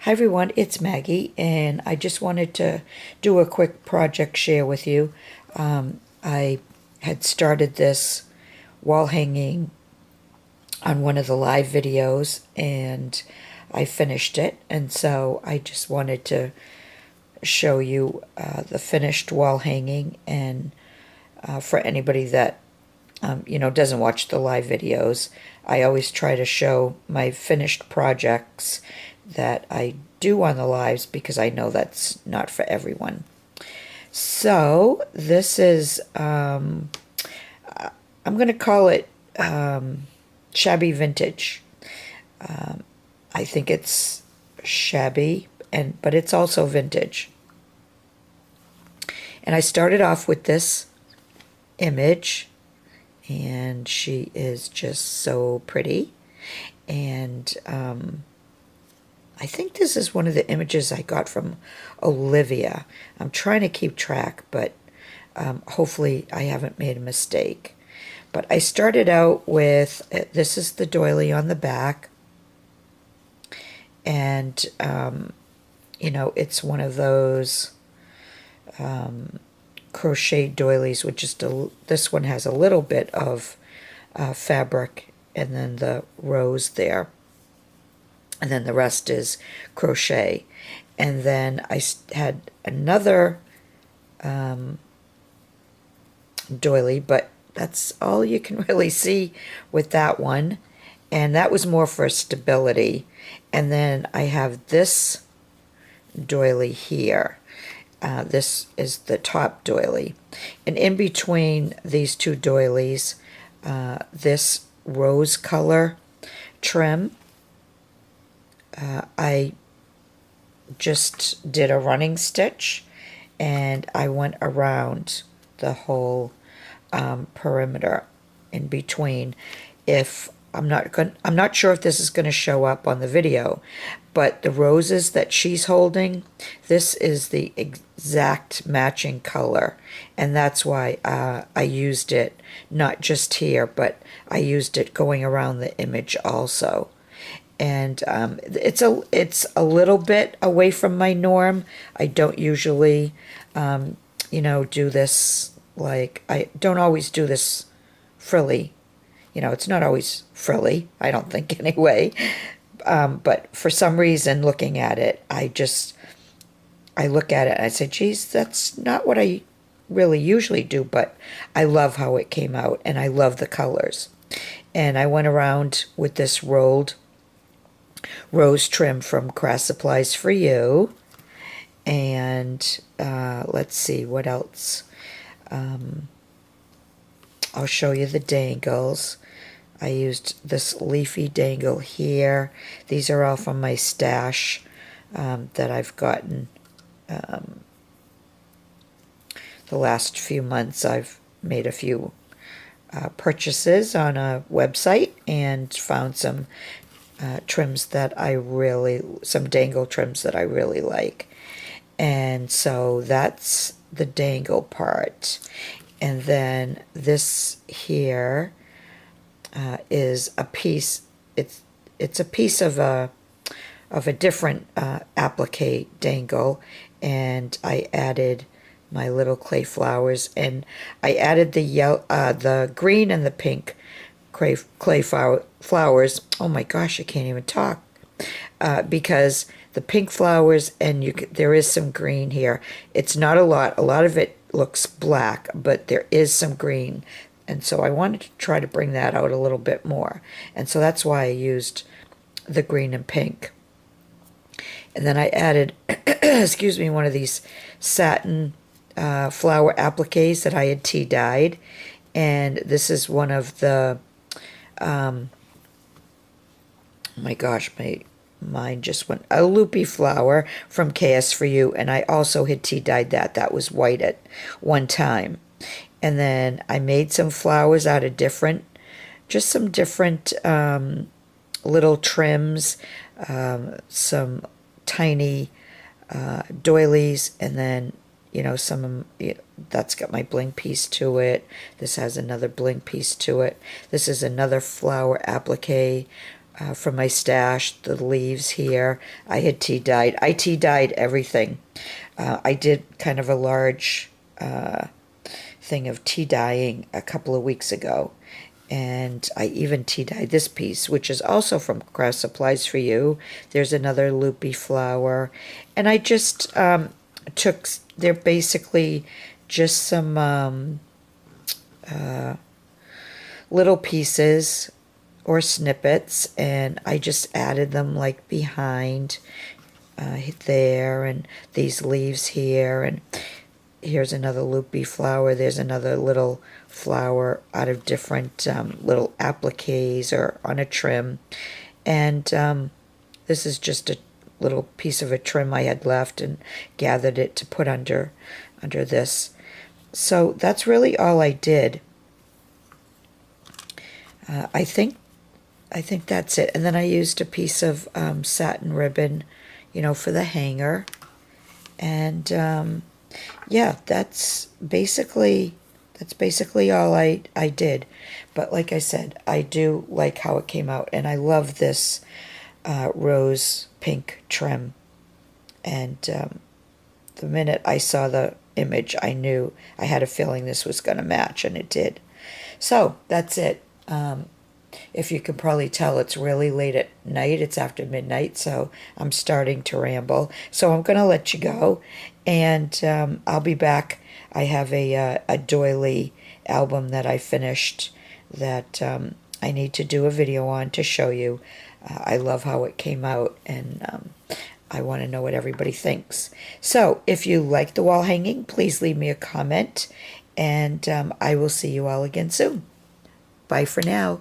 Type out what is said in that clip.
Hi everyone, it's Maggie, and I just wanted to do a quick project share with you. I had started this wall hanging on one of the live videos, and I finished it, and so I just wanted to show you the finished wall hanging, and for anybody that doesn't watch the live videos, I always try to show my finished projects that I do on the lives because I know that's not for everyone. So this is, I'm going to call it Shabby Vintage. I think it's shabby, but it's also vintage. And I started off with this image, and she is just so pretty. And I think this is one of the images I got from Olivia. I'm trying to keep track, but hopefully I haven't made a mistake. But I started out with, this is the doily on the back. And, it's one of those crochet doilies with just this one has a little bit of fabric and then the rose there. And then the rest is crochet. And then I had another doily, but that's all you can really see with that one. And that was more for stability. And then I have this doily here. This is the top doily. And in between these two doilies, this rose color trim, I just did a running stitch, and I went around the whole perimeter in between. I'm not sure if this is going to show up on the video, but the roses that she's holding, this is the exact matching color, and that's why I used it not just here, but I used it going around the image also. And it's a little bit away from my norm. I don't usually, do this, like, I don't always do this frilly. It's not always frilly, I don't think anyway. But for some reason, looking at it, I look at it and I say, geez, that's not what I really usually do, but I love how it came out, and I love the colors. And I went around with this rolled rose trim from Craft Supplies for You. And let's see, what else? I'll show you the dangles. I used this leafy dangle here. These are all from my stash that I've gotten the last few months. I've made a few purchases on a website and found some trims that some dangle trims that I really like. And so that's the dangle part. And then this here is a piece. It's a piece of a different applique dangle, and I added my little clay flowers, and I added the green and the pink clay flowers. Oh my gosh, I can't even talk because the pink flowers, and there is some green here. It's not a lot. A lot of it looks black, but there is some green. And so I wanted to try to bring that out a little bit more. And so that's why I used the green and pink. And then I added, excuse me, one of these satin flower appliques that I had tea dyed. And this is one of the, oh my gosh, my mind just went, a loopy flower from KS for You. And I also had tea dyed that. That was white at one time. And then I made some flowers out of just some different little trims, some tiny doilies, and then, that's got my bling piece to it. This has another bling piece to it. This is another flower applique from my stash, the leaves here. I had tea dyed. I tea dyed everything. I did kind of a large thing of tea dyeing a couple of weeks ago. And I even tea dyed this piece, which is also from Craft Supplies for You. There's another loopy flower. And I just they're basically just some little pieces or snippets, and I just added them like behind there, and these leaves here, and here's another loopy flower. There's another little flower out of different little appliques or on a trim. And this is just a little piece of a trim I had left and gathered it to put under this. So that's really all I did. I think that's it. And then I used a piece of satin ribbon, for the hanger. And yeah, that's basically all I did. But like I said, I do like how it came out, and I love this rose pink trim. And the minute I saw the image, I knew, I had a feeling this was going to match, and it did. So that's it. If you can probably tell, it's really late at night. It's after midnight, so I'm starting to ramble. So I'm going to let you go, and I'll be back. I have a doily album that I finished that I need to do a video on to show you. I love how it came out, and I want to know what everybody thinks. So if you like the wall hanging, please leave me a comment, and I will see you all again soon. Bye for now.